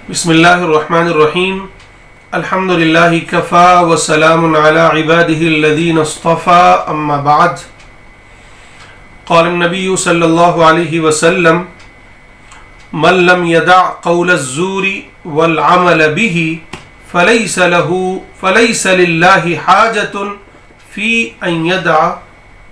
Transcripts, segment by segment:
بسم الله الرحمن الرحيم الحمد لله كفى وسلام على عباده الذين اصطفى أما بعد قال النبي صلى الله عليه وسلم من لم يدع قول الزور والعمل به فليس لله حاجة في أن يدع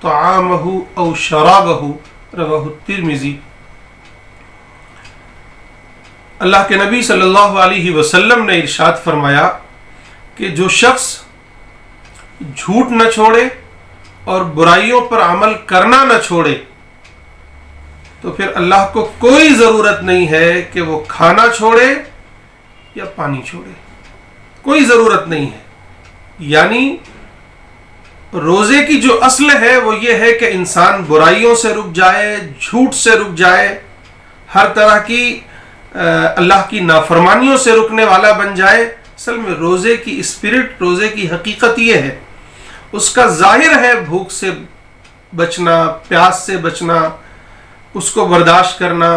طعامه أو شرابه رواه الترمذی۔ اللہ کے نبی صلی اللہ علیہ وسلم نے ارشاد فرمایا کہ جو شخص جھوٹ نہ چھوڑے اور برائیوں پر عمل کرنا نہ چھوڑے تو پھر اللہ کو کوئی ضرورت نہیں ہے کہ وہ کھانا چھوڑے یا پانی چھوڑے، کوئی ضرورت نہیں ہے۔ یعنی روزے کی جو اصل ہے وہ یہ ہے کہ انسان برائیوں سے رک جائے، جھوٹ سے رک جائے، ہر طرح کی اللہ کی نافرمانیوں سے رکنے والا بن جائے۔ اصل میں روزے کی اسپرٹ، روزے کی حقیقت یہ ہے، اس کا ظاہر ہے بھوک سے بچنا، پیاس سے بچنا، اس کو برداشت کرنا،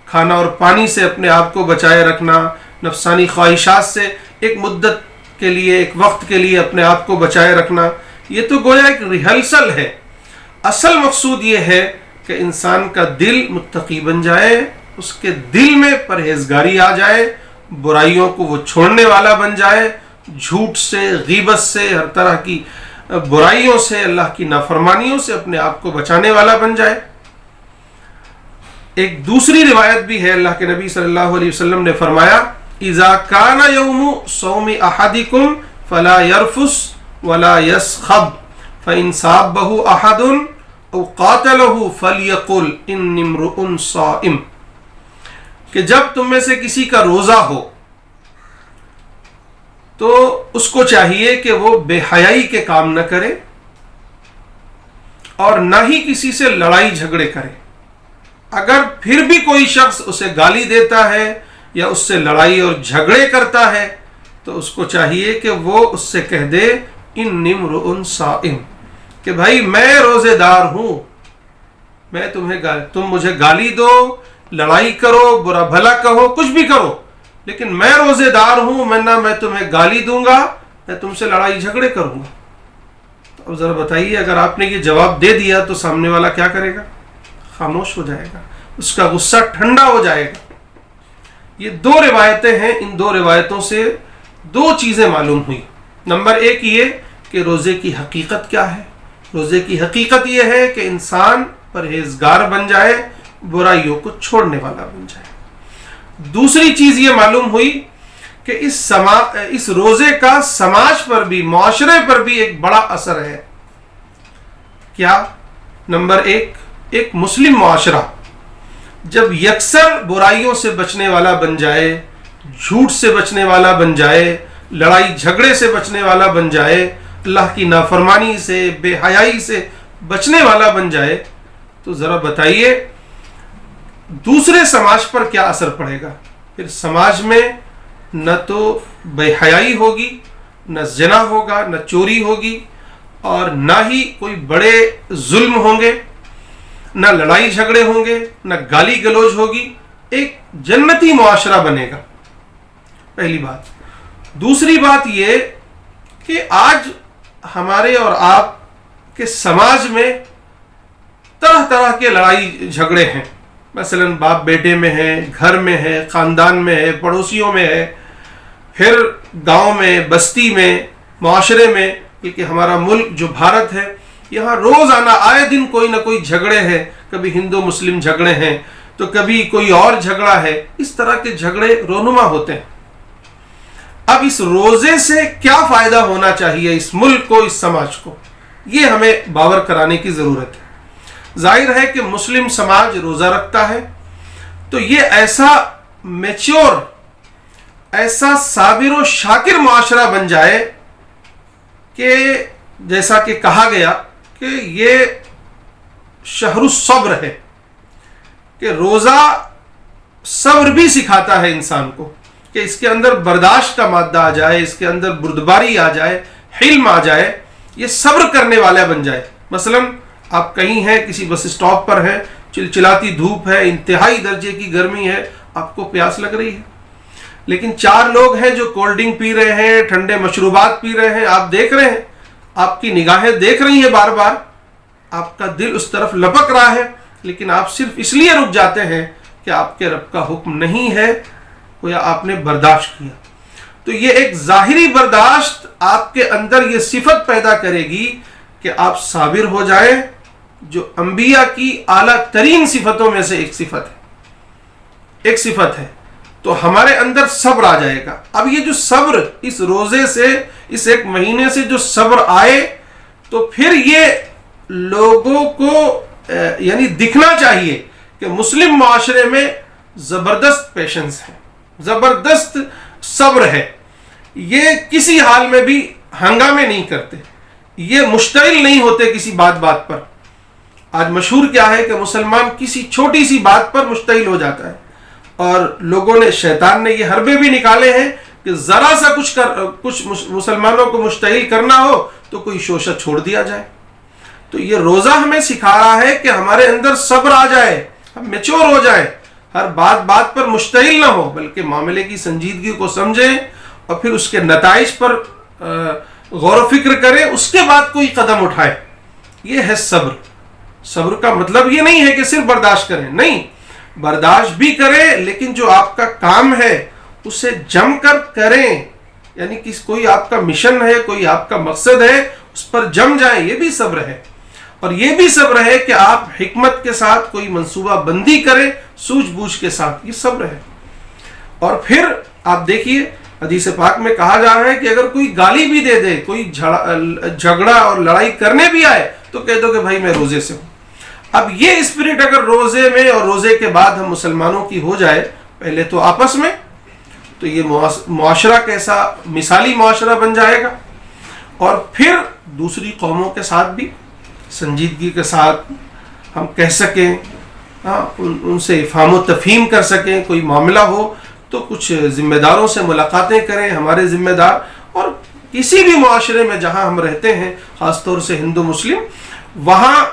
کھانا اور پانی سے اپنے آپ کو بچائے رکھنا، نفسانی خواہشات سے ایک مدت کے لیے، ایک وقت کے لیے اپنے آپ کو بچائے رکھنا۔ یہ تو گویا ایک ریہرسل ہے۔ اصل مقصود یہ ہے کہ انسان کا دل متقی بن جائے، اس کے دل میں پرہیزگاری آ جائے، برائیوں کو وہ چھوڑنے والا بن جائے، جھوٹ سے، غیبت سے، ہر طرح کی برائیوں سے، اللہ کی نافرمانیوں سے اپنے آپ کو بچانے والا بن جائے۔ ایک دوسری روایت بھی ہے، اللہ کے نبی صلی اللہ علیہ وسلم نے فرمایا اذا کان یوم صوم احدکم فلا یرفث ولا یسخب فإن صابه احد او قاتله فلیقل انی امرؤ صائم، کہ جب تم میں سے کسی کا روزہ ہو تو اس کو چاہیے کہ وہ بے حیائی کے کام نہ کرے اور نہ ہی کسی سے لڑائی جھگڑے کرے۔ اگر پھر بھی کوئی شخص اسے گالی دیتا ہے یا اس سے لڑائی اور جھگڑے کرتا ہے تو اس کو چاہیے کہ وہ اس سے کہہ دے انی امرؤ صائم، کہ بھائی میں روزے دار ہوں، تم مجھے گالی دو، لڑائی کرو، برا بھلا کہو، کچھ بھی کرو، لیکن میں روزے دار ہوں، میں تمہیں گالی دوں گا، میں تم سے لڑائی جھگڑے کروں گا۔ تو اب ذرا بتائیے، اگر آپ نے یہ جواب دے دیا تو سامنے والا کیا کرے گا؟ خاموش ہو جائے گا، اس کا غصہ ٹھنڈا ہو جائے گا۔ یہ دو روایتیں ہیں، ان دو روایتوں سے دو چیزیں معلوم ہوئی۔ نمبر ایک یہ کہ روزے کی حقیقت کیا ہے۔ روزے کی حقیقت یہ ہے کہ انسان پرہیزگار بن جائے، برائیوں کو چھوڑنے والا بن جائے۔ دوسری چیز یہ معلوم ہوئی کہ اس روزے کا سماج پر بھی، معاشرے پر بھی ایک بڑا اثر ہے۔ کیا؟ نمبر ایک مسلم معاشرہ جب یکسر برائیوں سے بچنے والا بن جائے، جھوٹ سے بچنے والا بن جائے، لڑائی جھگڑے سے بچنے والا بن جائے، اللہ کی نافرمانی سے، بے حیائی سے بچنے والا بن جائے، تو ذرا بتائیے دوسرے سماج پر کیا اثر پڑے گا؟ پھر سماج میں نہ تو بے حیائی ہوگی، نہ زنا ہوگا، نہ چوری ہوگی، اور نہ ہی کوئی بڑے ظلم ہوں گے، نہ لڑائی جھگڑے ہوں گے، نہ گالی گلوچ ہوگی۔ ایک جنتی معاشرہ بنے گا، پہلی بات۔ دوسری بات یہ کہ آج ہمارے اور آپ کے سماج میں طرح طرح کے لڑائی جھگڑے ہیں، مثلا باپ بیٹے میں ہے، گھر میں ہے، خاندان میں ہے، پڑوسیوں میں ہے، پھر گاؤں میں، بستی میں، معاشرے میں، کیونکہ ہمارا ملک جو بھارت ہے، یہاں روزانہ آئے دن کوئی نہ کوئی جھگڑے ہیں، کبھی ہندو مسلم جھگڑے ہیں تو کبھی کوئی اور جھگڑا ہے، اس طرح کے جھگڑے رونما ہوتے ہیں۔ اب اس روزے سے کیا فائدہ ہونا چاہیے اس ملک کو، اس سماج کو، یہ ہمیں باور کرانے کی ضرورت ہے۔ ظاہر ہے کہ مسلم سماج روزہ رکھتا ہے تو یہ ایسا میچور، ایسا صابر و شاکر معاشرہ بن جائے کہ جیسا کہ کہا گیا کہ یہ شہر الصبر ہے، کہ روزہ صبر بھی سکھاتا ہے انسان کو، کہ اس کے اندر برداشت کا مادہ آ جائے، اس کے اندر بردباری آ جائے، حلم آ جائے، یہ صبر کرنے والا بن جائے۔ مثلا آپ کہیں ہیں، کسی بس اسٹاپ پر ہیں، چلچلاتی دھوپ ہے، انتہائی درجے کی گرمی ہے، آپ کو پیاس لگ رہی ہے، لیکن 4 لوگ ہیں جو کولڈ ڈرنک پی رہے ہیں, ٹھنڈے مشروبات پی رہے ہیں, آپ دیکھ رہے ہیں, آپ کی نگاہیں دیکھ رہی ہیں بار بار, آپ کا دل اس طرف لپک رہا ہے, لیکن آپ صرف اس لیے رک جاتے ہیں کہ آپ کے رب کا حکم نہیں ہے یا آپ نے برداشت کیا. تو یہ ایک ظاہری برداشت آپ کے اندر یہ صفت پیدا کرے گی کہ آپ صابر ہو جائیں, جو انبیاء کی اعلیٰ ترین صفتوں میں سے ایک صفت ہے. تو ہمارے اندر صبر آ جائے گا. اب یہ جو صبر اس روزے سے, اس ایک مہینے سے جو صبر آئے, تو پھر یہ لوگوں کو یعنی دکھنا چاہیے کہ مسلم معاشرے میں زبردست پیشنس ہے, زبردست صبر ہے, یہ کسی حال میں بھی ہنگامے نہیں کرتے, یہ مشتعل نہیں ہوتے کسی بات پر. آج مشہور کیا ہے کہ مسلمان کسی چھوٹی سی بات پر مشتعل ہو جاتا ہے, اور لوگوں نے, شیطان نے یہ حربے بھی نکالے ہیں کہ ذرا سا کچھ مسلمانوں کو مشتعل کرنا ہو تو کوئی شوشہ چھوڑ دیا جائے. تو یہ روزہ ہمیں سکھا رہا ہے کہ ہمارے اندر صبر آ جائے, ہم میچور ہو جائیں, ہر بات پر مشتعل نہ ہو, بلکہ معاملے کی سنجیدگی کو سمجھیں اور پھر اس کے نتائج پر غور و فکر کریں, اس کے بعد کوئی قدم اٹھائے. یہ ہے صبر. صبر کا مطلب یہ نہیں ہے کہ صرف برداشت کریں, نہیں, برداشت بھی کریں, لیکن جو آپ کا کام ہے اسے جم کر کریں. یعنی کہ کوئی آپ کا مشن ہے, کوئی آپ کا مقصد ہے, اس پر جم جائیں, یہ بھی صبر ہے. اور یہ بھی صبر ہے کہ آپ حکمت کے ساتھ کوئی منصوبہ بندی کریں, سوجھ بوجھ کے ساتھ, یہ صبر ہے. اور پھر آپ دیکھیے حدیث پاک میں کہا جا رہا ہے کہ اگر کوئی گالی بھی دے دے, کوئی جھگڑا اور لڑائی کرنے بھی آئے, تو کہہ دو کہ بھائی میں روزے سے ہوں. اب یہ اسپرٹ اگر روزے میں اور روزے کے بعد ہم مسلمانوں کی ہو جائے, پہلے تو آپس میں, تو یہ معاشرہ کیسا مثالی معاشرہ بن جائے گا. اور پھر دوسری قوموں کے ساتھ بھی سنجیدگی کے ساتھ ہم کہہ سکیں, ان سے افہام و تفہیم کر سکیں. کوئی معاملہ ہو تو کچھ ذمہ داروں سے ملاقاتیں کریں, ہمارے ذمہ دار, اور کسی بھی معاشرے میں جہاں ہم رہتے ہیں, خاص طور سے ہندو مسلم, وہاں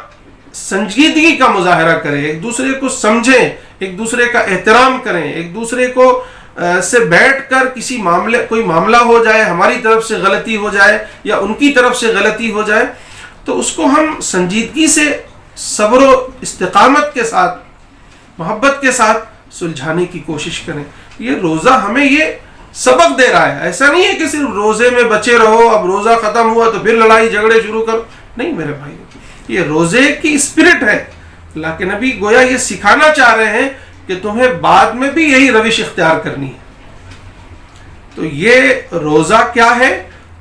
سنجیدگی کا مظاہرہ کریں, ایک دوسرے کو سمجھیں, ایک دوسرے کا احترام کریں, ایک دوسرے کو سے بیٹھ کر کوئی معاملہ ہو جائے, ہماری طرف سے غلطی ہو جائے یا ان کی طرف سے غلطی ہو جائے, تو اس کو ہم سنجیدگی سے, صبر و استقامت کے ساتھ, محبت کے ساتھ سلجھانے کی کوشش کریں. یہ روزہ ہمیں یہ سبق دے رہا ہے. ایسا نہیں ہے کہ صرف روزے میں بچے رہو, اب روزہ ختم ہوا تو پھر لڑائی جھگڑے شروع کرو. نہیں میرے بھائی, یہ روزے کی اسپرٹ ہے. اللہ کے نبی گویا یہ سکھانا چاہ رہے ہیں کہ تمہیں بعد میں بھی یہی روش اختیار کرنی ہے. تو یہ روزہ کیا ہے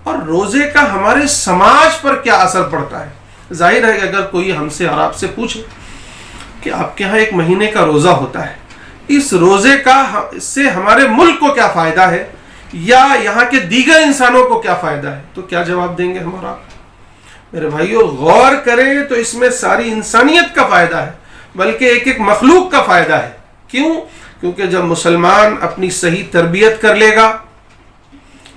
اور روزے کا ہمارے سماج پر کیا اثر پڑتا ہے. ظاہر ہے کہ اگر کوئی ہم سے اور آپ سے پوچھے کہ آپ کے ہاں ایک مہینے کا روزہ ہوتا ہے, اس روزے کا اس سے ہمارے ملک کو کیا فائدہ ہے یا یہاں کے دیگر انسانوں کو کیا فائدہ ہے, تو کیا جواب دیں گے ہم اور آپ؟ میرے بھائیو, غور کریں تو اس میں ساری انسانیت کا فائدہ ہے, بلکہ ایک مخلوق کا فائدہ ہے. کیوں؟ کیونکہ جب مسلمان اپنی صحیح تربیت کر لے گا,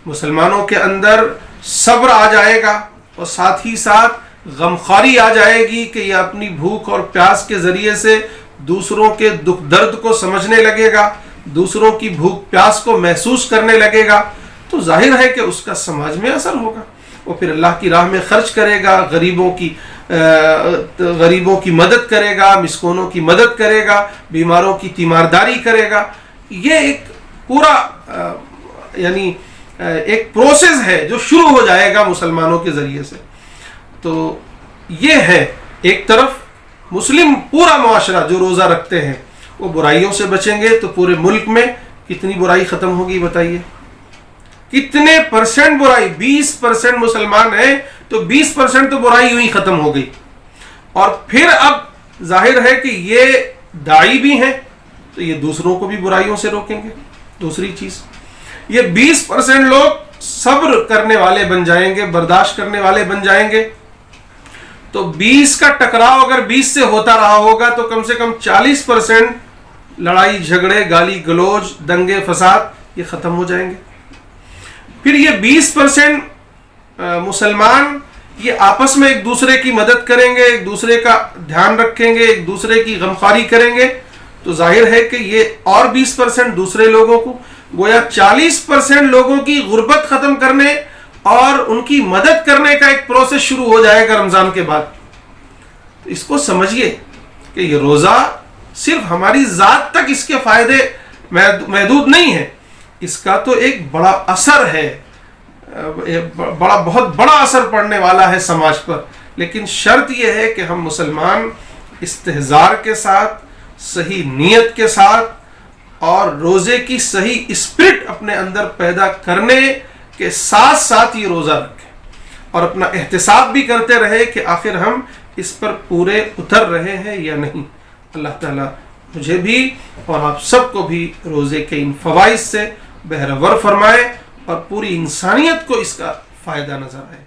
مسلمانوں کے اندر صبر آ جائے گا, اور ساتھ ہی ساتھ غمخواری آ جائے گی کہ یہ اپنی بھوک اور پیاس کے ذریعے سے دوسروں کے دکھ درد کو سمجھنے لگے گا, دوسروں کی بھوک پیاس کو محسوس کرنے لگے گا, تو ظاہر ہے کہ اس کا سماج میں اثر ہوگا. وہ پھر اللہ کی راہ میں خرچ کرے گا, غریبوں کی مدد کرے گا, مسکینوں کی مدد کرے گا, بیماروں کی تیمارداری کرے گا. یہ ایک پورا یعنی ایک پروسیس ہے جو شروع ہو جائے گا مسلمانوں کے ذریعے سے. تو یہ ہے ایک طرف مسلم پورا معاشرہ جو روزہ رکھتے ہیں وہ برائیوں سے بچیں گے, تو پورے ملک میں کتنی برائی ختم ہوگی بتائیے. کتنے پرسنٹ برائی, 20% مسلمان ہیں تو 20% تو برائی یوں ہی ختم ہو گئی. اور پھر اب ظاہر ہے کہ یہ داعی بھی ہیں تو یہ دوسروں کو بھی برائیوں سے روکیں گے. دوسری چیز, یہ 20% لوگ صبر کرنے والے بن جائیں گے, برداشت کرنے والے بن جائیں گے, تو 20 کا ٹکراؤ اگر 20 سے ہوتا رہا ہوگا تو کم سے کم 40% لڑائی جھگڑے, گالی گلوچ, دنگے فساد یہ ختم ہو جائیں گے. پھر یہ 20% مسلمان یہ آپس میں ایک دوسرے کی مدد کریں گے, ایک دوسرے کا دھیان رکھیں گے, ایک دوسرے کی غمخواری کریں گے, تو ظاہر ہے کہ یہ اور 20% دوسرے لوگوں کو, گویا 40% لوگوں کی غربت ختم کرنے اور ان کی مدد کرنے کا ایک پروسیس شروع ہو جائے گا رمضان کے بعد. تو اس کو سمجھیے کہ یہ روزہ صرف ہماری ذات تک اس کے فائدے محدود نہیں ہیں، اس کا تو ایک بڑا اثر ہے، بہت بڑا اثر پڑنے والا ہے سماج پر. لیکن شرط یہ ہے کہ ہم مسلمان استحضار کے ساتھ، صحیح نیت کے ساتھ اور روزے کی صحیح اسپرٹ اپنے اندر پیدا کرنے کے ساتھ ساتھ یہ روزہ رکھیں اور اپنا احتساب بھی کرتے رہے کہ آخر ہم اس پر پورے اتر رہے ہیں یا نہیں. اللہ تعالیٰ مجھے بھی اور آپ سب کو بھی روزے کے ان فوائد سے بہرور فرمائے اور پوری انسانیت کو اس کا فائدہ نظر آئے.